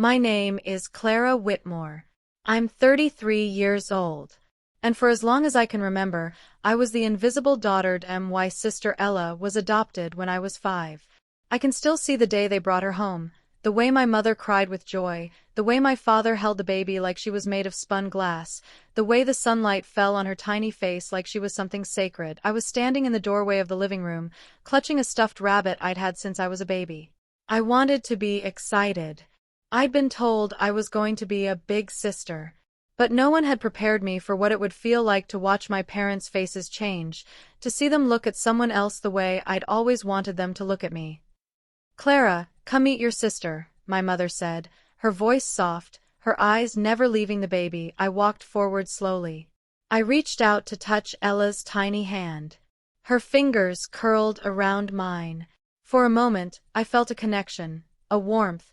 My name is Clara Whitmore. I'm 33 years old. And for as long as I can remember, I was the invisible daughter my sister Ella was adopted when I was 5. I can still see the day they brought her home, the way my mother cried with joy, the way my father held the baby like she was made of spun glass, the way the sunlight fell on her tiny face like she was something sacred. I was standing in the doorway of the living room, clutching a stuffed rabbit I'd had since I was a baby. I wanted to be excited. I'd been told I was going to be a big sister. But no one had prepared me for what it would feel like to watch my parents' faces change, to see them look at someone else the way I'd always wanted them to look at me. "Clara, come meet your sister," my mother said, her voice soft, her eyes never leaving the baby. I walked forward slowly. I reached out to touch Ella's tiny hand. Her fingers curled around mine. For a moment, I felt a connection, a warmth.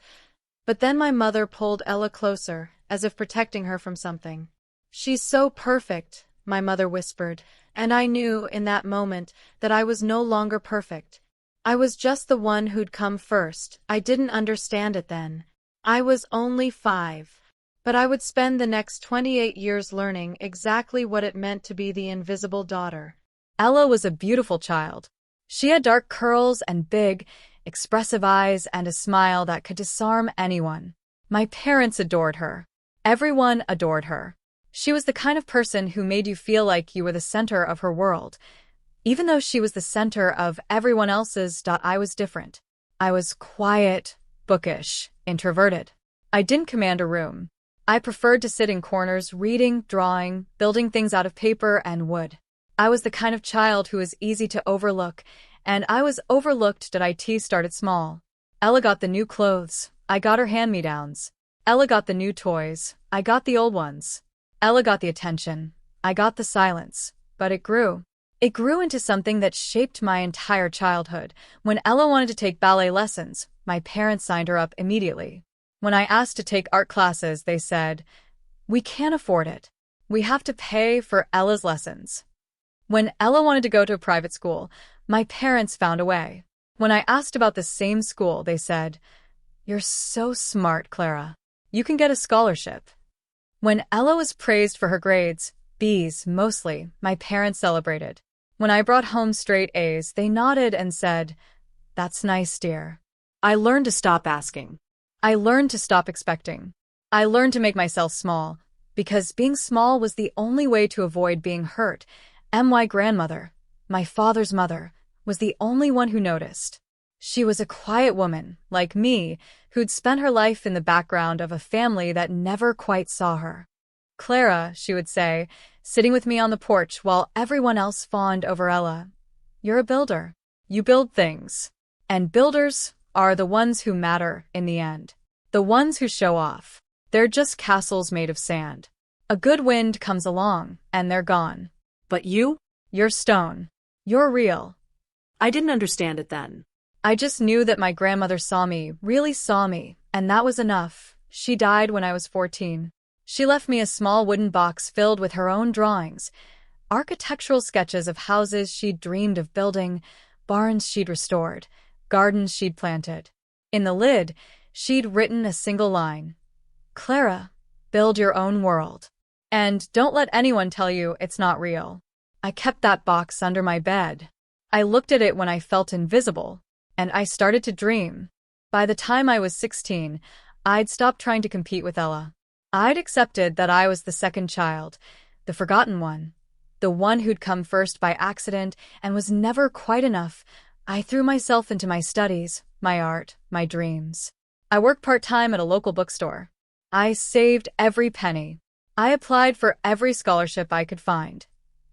But then my mother pulled Ella closer, as if protecting her from something. "She's so perfect," my mother whispered, and I knew in that moment that I was no longer perfect. I was just the one who'd come first. I didn't understand it then. I was only 5. But I would spend the next 28 years learning exactly what it meant to be the invisible daughter. Ella was a beautiful child. She had dark curls and big, expressive eyes and a smile that could disarm anyone. My parents adored her. Everyone adored her. She was the kind of person who made you feel like you were the center of her world. Even though she was the center of everyone else's, I was different. I was quiet, bookish, introverted. I didn't command a room. I preferred to sit in corners, reading, drawing, building things out of paper and wood. I was the kind of child who was easy to overlook, and I was overlooked. It started small. Ella got the new clothes. I got her hand-me-downs. Ella got the new toys. I got the old ones. Ella got the attention. I got the silence. But it grew. It grew into something that shaped my entire childhood. When Ella wanted to take ballet lessons, my parents signed her up immediately. When I asked to take art classes, they said, "We can't afford it. We have to pay for Ella's lessons." When Ella wanted to go to a private school, my parents found a way. When I asked about the same school, they said, "You're so smart, Clara. You can get a scholarship." When Ella was praised for her grades, B's mostly, my parents celebrated. When I brought home straight A's, they nodded and said, "That's nice, dear." I learned to stop asking. I learned to stop expecting. I learned to make myself small, because being small was the only way to avoid being hurt. My grandmother, my father's mother, was the only one who noticed. She was a quiet woman, like me, who'd spent her life in the background of a family that never quite saw her. "Clara," she would say, sitting with me on the porch while everyone else fawned over Ella, "you're a builder. You build things. And builders are the ones who matter in the end. The ones who show off. They're just castles made of sand. A good wind comes along, and they're gone. But you? You're stone. You're real." I didn't understand it then. I just knew that my grandmother saw me, really saw me, and that was enough. She died when I was 14. She left me a small wooden box filled with her own drawings, architectural sketches of houses she'd dreamed of building, barns she'd restored, gardens she'd planted. In the lid, she'd written a single line: "Clara, build your own world. And don't let anyone tell you it's not real." I kept that box under my bed. I looked at it when I felt invisible, and I started to dream. By the time I was 16, I'd stopped trying to compete with Ella. I'd accepted that I was the second child, the forgotten one, the one who'd come first by accident and was never quite enough. I threw myself into my studies, my art, my dreams. I worked part-time at a local bookstore. I saved every penny. I applied for every scholarship I could find.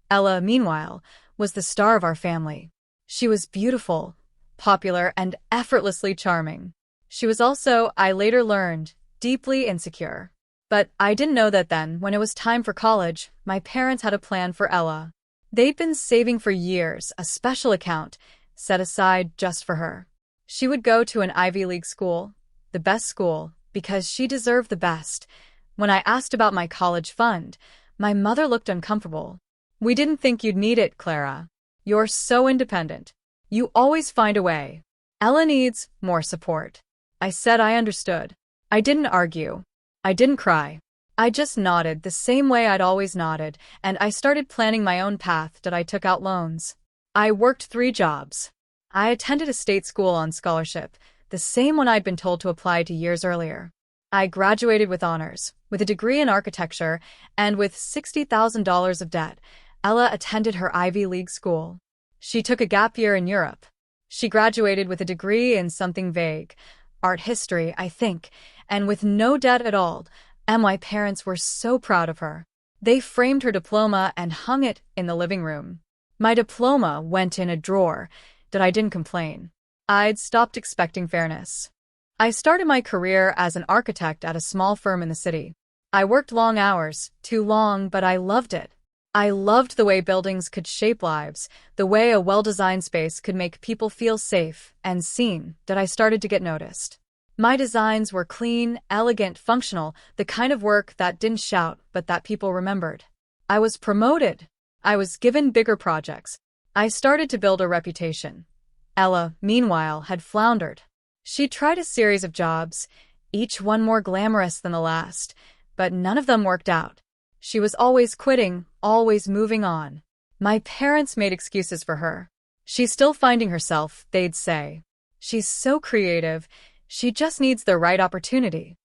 Ella, meanwhile, was the star of our family. She was beautiful, popular, and effortlessly charming. She was also, I later learned, deeply insecure. But I didn't know that then. When it was time for college, my parents had a plan for Ella. They'd been saving for years, a special account, set aside just for her. She would go to an Ivy League school, the best school, because she deserved the best. When I asked about my college fund, my mother looked uncomfortable. "We didn't think you'd need it, Clara. You're so independent. You always find a way. Ella needs more support." I said I understood. I didn't argue. I didn't cry. I just nodded the same way I'd always nodded, and I started planning my own path that I took out loans. I worked 3 jobs. I attended a state school on scholarship, the same one I'd been told to apply to years earlier. I graduated with honors, with a degree in architecture, and with $60,000 of debt. Ella attended her Ivy League school. She took a gap year in Europe. She graduated with a degree in something vague, art history, I think, and with no debt at all. And my parents were so proud of her. They framed her diploma and hung it in the living room. My diploma went in a drawer, but I didn't complain. I'd stopped expecting fairness. I started my career as an architect at a small firm in the city. I worked long hours, too long, but I loved it. I loved the way buildings could shape lives, the way a well-designed space could make people feel safe and seen, that I started to get noticed. My designs were clean, elegant, functional, the kind of work that didn't shout but that people remembered. I was promoted. I was given bigger projects. I started to build a reputation. Ella, meanwhile, had floundered. She tried a series of jobs, each one more glamorous than the last, but none of them worked out. She was always quitting, always moving on. My parents made excuses for her. She's still finding herself, they'd say. She's so creative. She just needs the right opportunity.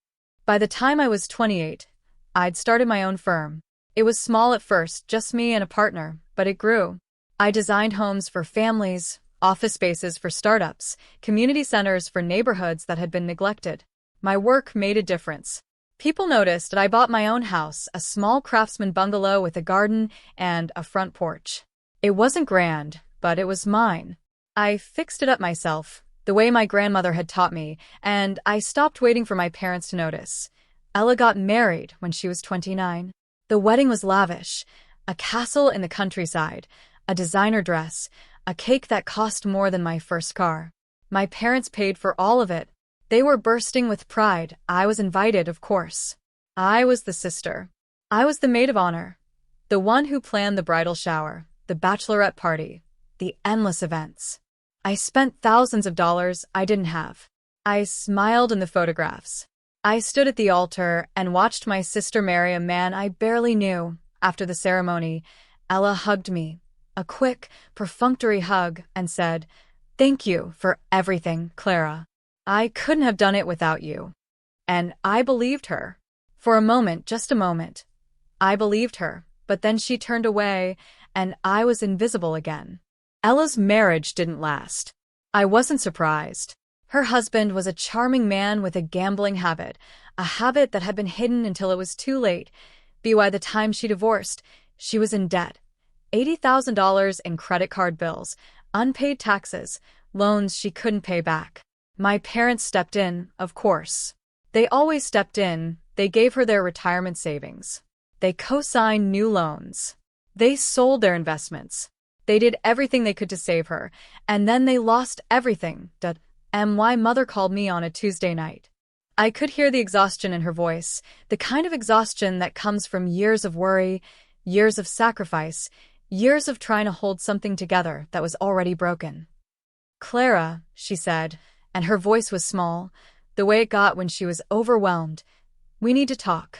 By the time I was 28, I'd started my own firm. It was small at first, just me and a partner, but it grew. I designed homes for families, office spaces for startups, community centers for neighborhoods that had been neglected. My work made a difference. People noticed that I bought my own house, a small craftsman bungalow with a garden and a front porch. It wasn't grand, but it was mine. I fixed it up myself, the way my grandmother had taught me, and I stopped waiting for my parents to notice. Ella got married when she was 29. The wedding was lavish, a castle in the countryside, a designer dress, a cake that cost more than my first car. My parents paid for all of it. They were bursting with pride. I was invited, of course. I was the sister. I was the maid of honor, the one who planned the bridal shower, the bachelorette party, the endless events. I spent thousands of dollars I didn't have. I smiled in the photographs. I stood at the altar and watched my sister marry a man I barely knew. After the ceremony, Ella hugged me, a quick, perfunctory hug, and said, "Thank you for everything, Clara. I couldn't have done it without you." And I believed her. For a moment, just a moment. I believed her, but then she turned away, and I was invisible again. Ella's marriage didn't last. I wasn't surprised. Her husband was a charming man with a gambling habit, a habit that had been hidden until it was too late. By the time she divorced, she was in debt. $80,000 in credit card bills, unpaid taxes, loans she couldn't pay back. My parents stepped in, of course. They always stepped in. They gave her their retirement savings. They co-signed new loans. They sold their investments. They did everything they could to save her, and then they lost everything. My mother called me on a Tuesday night. I could hear the exhaustion in her voice, the kind of exhaustion that comes from years of worry, years of sacrifice, years of trying to hold something together that was already broken. "Clara," she said, and her voice was small, the way it got when she was overwhelmed, "we need to talk."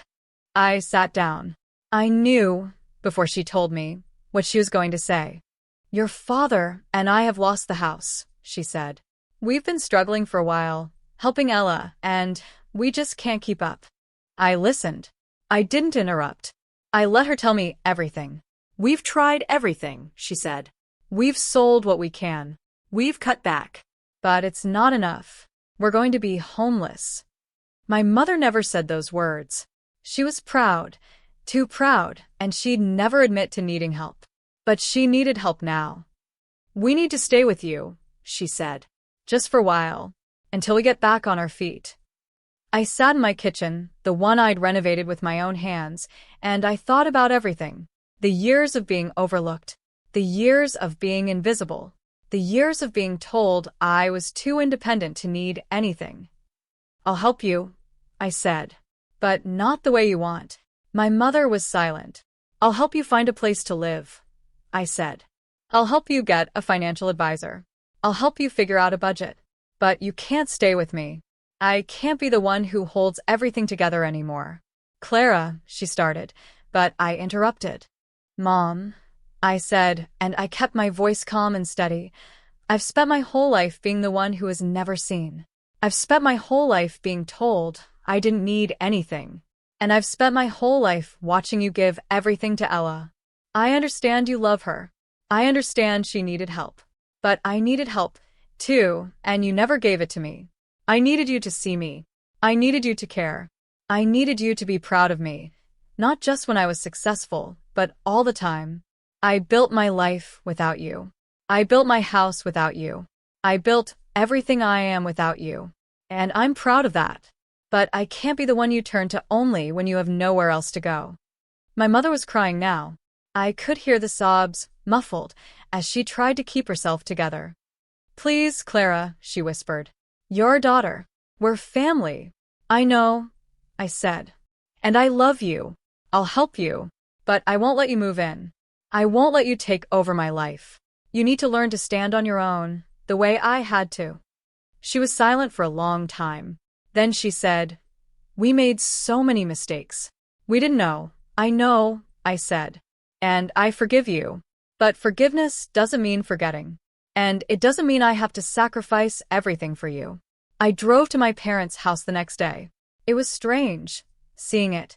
I sat down. I knew, before she told me, what she was going to say. "Your father and I have lost the house," she said. "We've been struggling for a while, helping Ella, and we just can't keep up." I listened. I didn't interrupt. I let her tell me everything. "We've tried everything," she said. "We've sold what we can. "We've cut back. But it's not enough. We're going to be homeless." My mother never said those words. She was proud, too proud, and she'd never admit to needing help. But she needed help now. "We need to stay with you," she said. "Just for a while, until we get back on our feet." I sat in my kitchen, the one I'd renovated with my own hands, and I thought about everything. The years of being overlooked, the years of being invisible, the years of being told I was too independent to need anything. "I'll help you," I said. "But not the way you want." My mother was silent. "I'll help you find a place to live," I said. "I'll help you get a financial advisor. I'll help you figure out a budget. But you can't stay with me." I can't be the one who holds everything together anymore. Clara, she started, but I interrupted. Mom, I said, and I kept my voice calm and steady. I've spent my whole life being the one who is never seen. I've spent my whole life being told I didn't need anything. And I've spent my whole life watching you give everything to Ella. I understand you love her. I understand she needed help. But I needed help, too, and you never gave it to me. I needed you to see me. I needed you to care. I needed you to be proud of me. Not just when I was successful, but all the time. I built my life without you. I built my house without you. I built everything I am without you. And I'm proud of that. But I can't be the one you turn to only when you have nowhere else to go. My mother was crying now. I could hear the sobs, muffled, as she tried to keep herself together. Please, Clara, she whispered. You're a daughter. We're family. I know, I said. And I love you. I'll help you. But I won't let you move in. I won't let you take over my life. You need to learn to stand on your own, the way I had to. She was silent for a long time. Then she said, We made so many mistakes. We didn't know. I know, I said. And I forgive you. But forgiveness doesn't mean forgetting. And it doesn't mean I have to sacrifice everything for you. I drove to my parents' house the next day. It was strange, seeing it.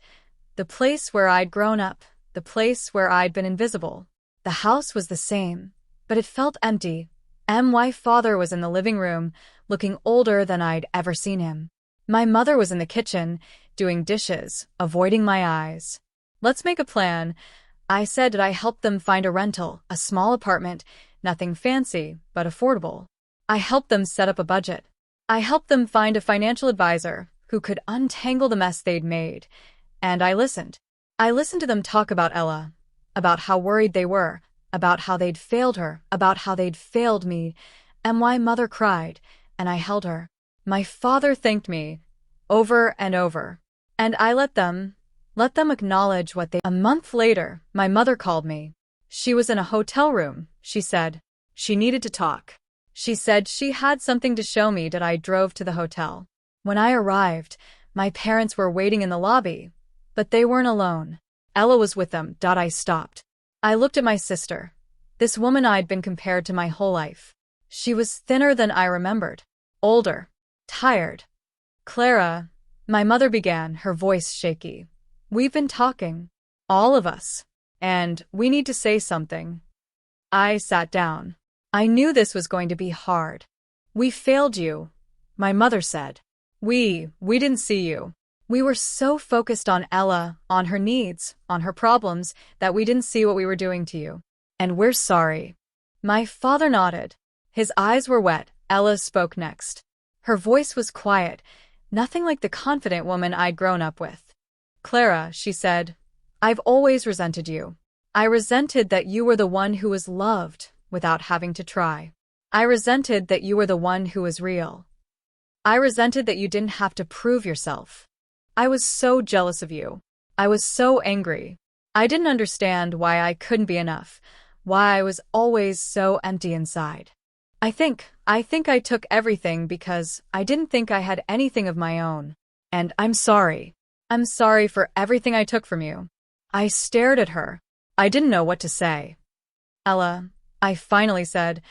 The place where I'd grown up, the place where I'd been invisible. The house was the same, but it felt empty. My father was in the living room, looking older than I'd ever seen him. My mother was in the kitchen, doing dishes, avoiding my eyes. Let's make a plan. I said that I helped them find a rental, a small apartment, nothing fancy, but affordable. I helped them set up a budget. I helped them find a financial advisor who could untangle the mess they'd made. And I listened. I listened to them talk about Ella, about how worried they were, about how they'd failed her, about how they'd failed me, and my mother cried, and I held her. My father thanked me, over and over. And I let them acknowledge what they— A month later, my mother called me. She was in a hotel room, she said. She needed to talk. She said she had something to show me that I drove to the hotel. When I arrived, my parents were waiting in the lobby, but they weren't alone. Ella was with them. I stopped. I looked at my sister, this woman I'd been compared to my whole life. She was thinner than I remembered, older, tired. Clara, my mother began, her voice shaky. We've been talking, all of us, and we need to say something. I sat down. I knew this was going to be hard. We failed you, my mother said. We didn't see you. We were so focused on Ella, on her needs, on her problems, that we didn't see what we were doing to you. And we're sorry. My father nodded. His eyes were wet. Ella spoke next. Her voice was quiet, nothing like the confident woman I'd grown up with. Clara, she said, I've always resented you. I resented that you were the one who was loved without having to try. I resented that you were the one who was real. I resented that you didn't have to prove yourself. I was so jealous of you. I was so angry. I didn't understand why I couldn't be enough, why I was always so empty inside. I think I took everything because I didn't think I had anything of my own. And I'm sorry. I'm sorry for everything I took from you. I stared at her. I didn't know what to say. Ella, I finally said,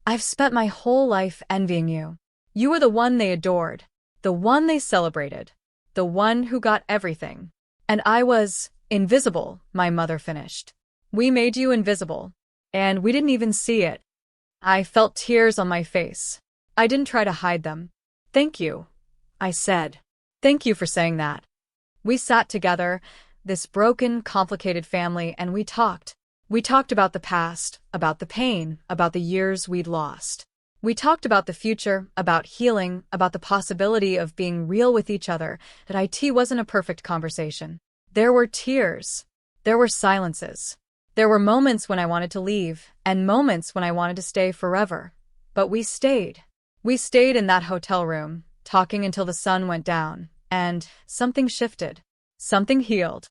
I've spent my whole life envying you. You were the one they adored, the one they celebrated, the one who got everything. And I was invisible, my mother finished. We made you invisible, and we didn't even see it. I felt tears on my face. I didn't try to hide them. Thank you, I said. Thank you for saying that. We sat together, this broken, complicated family, and we talked. We talked about the past, about the pain, about the years we'd lost. We talked about the future, about healing, about the possibility of being real with each other, that it wasn't a perfect conversation. There were tears. There were silences. There were moments when I wanted to leave, and moments when I wanted to stay forever. But we stayed. We stayed in that hotel room, talking until the sun went down, and something shifted. Something healed.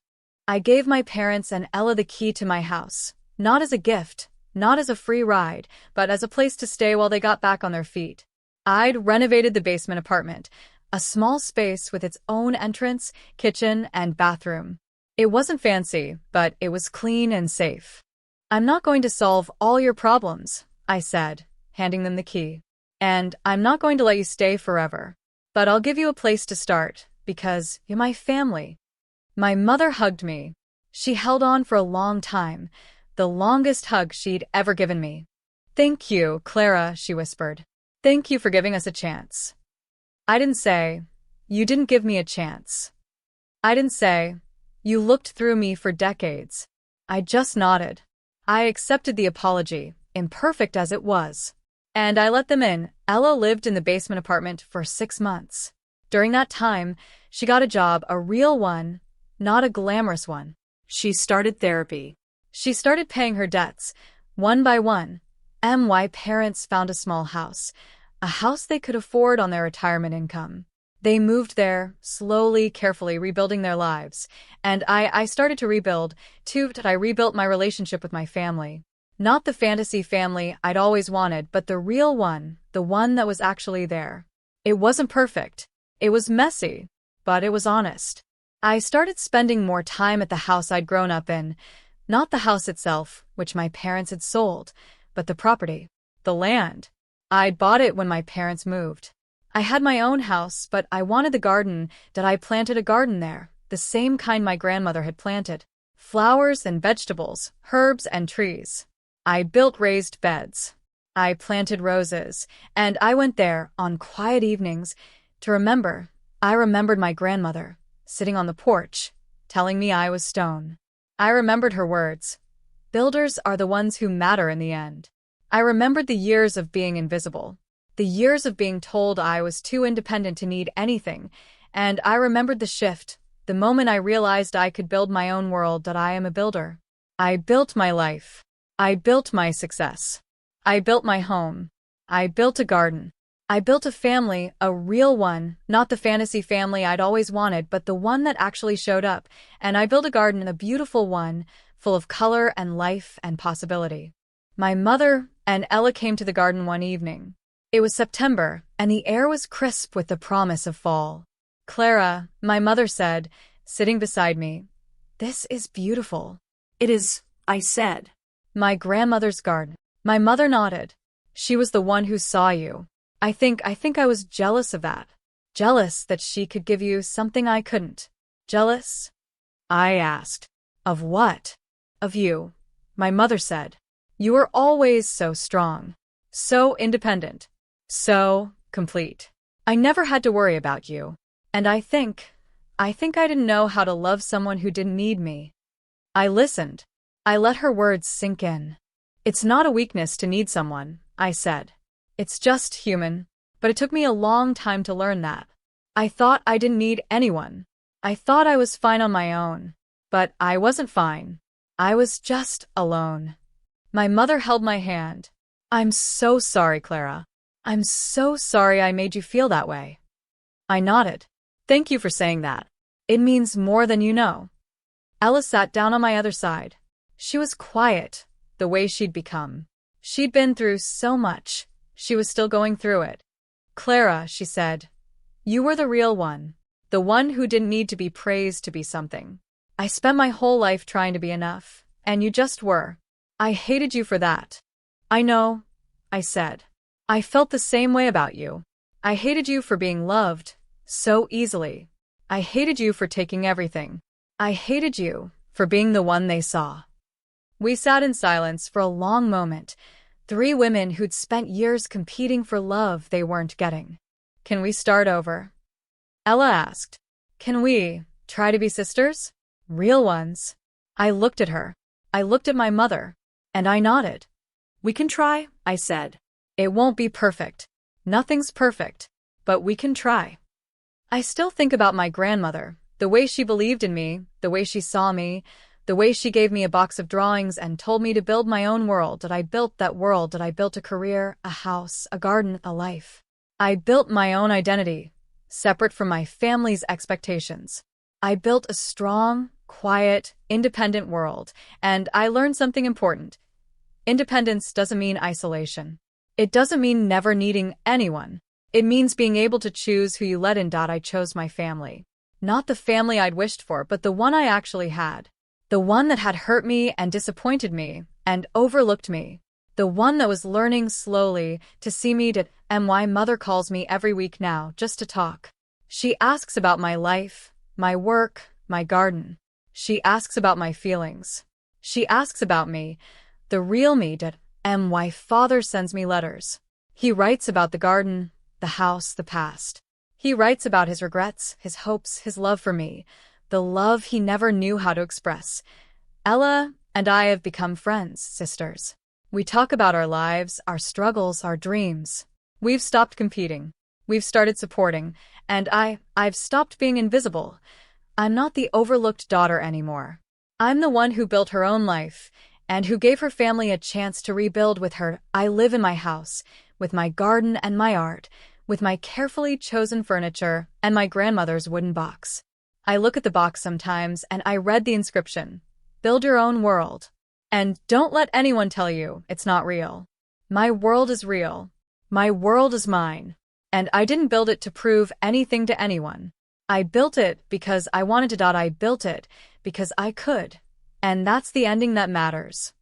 I gave my parents and Ella the key to my house, not as a gift, not as a free ride, but as a place to stay while they got back on their feet. I'd renovated the basement apartment. A small space with its own entrance, kitchen, and bathroom. It wasn't fancy, but it was clean and safe. "I'm not going to solve all your problems," I said, handing them the key. "And I'm not going to let you stay forever. But I'll give you a place to start, because you're my family." My mother hugged me. She held on for a long time, the longest hug she'd ever given me. "Thank you, Clara," she whispered. "Thank you for giving us a chance." I didn't say, "You didn't give me a chance." I didn't say, "You looked through me for decades." I just nodded. I accepted the apology, imperfect as it was. And I let them in. Ella lived in the basement apartment for 6 months. During that time, she got a job, a real one, not a glamorous one. She started therapy. She started paying her debts, one by one. My parents found a small house, a house they could afford on their retirement income. They moved there, slowly, carefully, rebuilding their lives. And I started to rebuild, too. I rebuilt my relationship with my family. Not the fantasy family I'd always wanted, but the real one, the one that was actually there. It wasn't perfect. It was messy, but it was honest. I started spending more time at the house I'd grown up in. Not the house itself, which my parents had sold, but the property, the land. I'd bought it when my parents moved. I had my own house, but I wanted the garden. I planted a garden there, the same kind my grandmother had planted. Flowers and vegetables, herbs and trees. I built raised beds. I planted roses, and I went there on quiet evenings to remember. I remembered my grandmother, sitting on the porch, telling me I was stone. I remembered her words. Builders are the ones who matter in the end. I remembered the years of being invisible, the years of being told I was too independent to need anything, and I remembered the shift, the moment I realized I could build my own world. I am a builder. I built my life. I built my success. I built my home. I built a garden. I built a family, a real one, not the fantasy family I'd always wanted, but the one that actually showed up. And I built a garden, a beautiful one, full of color and life and possibility. My mother and Ella came to the garden one evening. It was September, and the air was crisp with the promise of fall. "Clara," my mother said, sitting beside me, "this is beautiful." "It is," I said. "My grandmother's garden." My mother nodded. "She was the one who saw you. I think I was jealous of that. Jealous that she could give you something I couldn't." "Jealous?" I asked. "Of what?" "Of you," my mother said. "You were always so strong, so independent, so complete. I never had to worry about you. And I think I didn't know how to love someone who didn't need me." I listened. I let her words sink in. "It's not a weakness to need someone," I said. "It's just human." But it took me a long time to learn that. I thought I didn't need anyone. I thought I was fine on my own. But I wasn't fine. I was just alone. My mother held my hand. "I'm so sorry, Clara. I'm so sorry I made you feel that way." I nodded. "Thank you for saying that. It means more than you know." Ella sat down on my other side. She was quiet, the way she'd become. She'd been through so much. She was still going through it. "Clara," she said, "you were the real one. The one who didn't need to be praised to be something. I spent my whole life trying to be enough, and you just were. I hated you for that." "I know," I said. "I felt the same way about you. I hated you for being loved so easily. I hated you for taking everything. I hated you for being the one they saw." We sat in silence for a long moment, 3 women who'd spent years competing for love they weren't getting. "Can we start over?" Ella asked. "Can we try to be sisters? Real ones?" I looked at her. I looked at my mother. And I nodded. "We can try," I said. "It won't be perfect. Nothing's perfect. But we can try." I still think about my grandmother, the way she believed in me, the way she saw me, the way she gave me a box of drawings and told me to build my own world. I built that world. I built a career, a house, a garden, a life. I built my own identity, separate from my family's expectations. I built a strong, quiet, independent world, and I learned something important. Independence doesn't mean isolation. It doesn't mean never needing anyone. It means being able to choose who you let in. I chose my family. Not the family I'd wished for, but the one I actually had. The one that had hurt me and disappointed me and overlooked me. The one that was learning slowly to see me. My mother calls me every week now just to talk. She asks about my life, my work, my garden. She asks about my feelings. She asks about me, the real me. My father sends me letters. He writes about the garden, the house, the past. He writes about his regrets, his hopes, his love for me, the love he never knew how to express. Ella and I have become friends, sisters. We talk about our lives, our struggles, our dreams. We've stopped competing. We've started supporting. And I've stopped being invisible. I'm not the overlooked daughter anymore. I'm the one who built her own life and who gave her family a chance to rebuild with her. I live in my house, with my garden and my art, with my carefully chosen furniture and my grandmother's wooden box. I look at the box sometimes and I read the inscription, "Build your own world." And don't let anyone tell you it's not real. My world is real. My world is mine. And I didn't build it to prove anything to anyone. I built it because I wanted to. I built it because I could. And that's the ending that matters.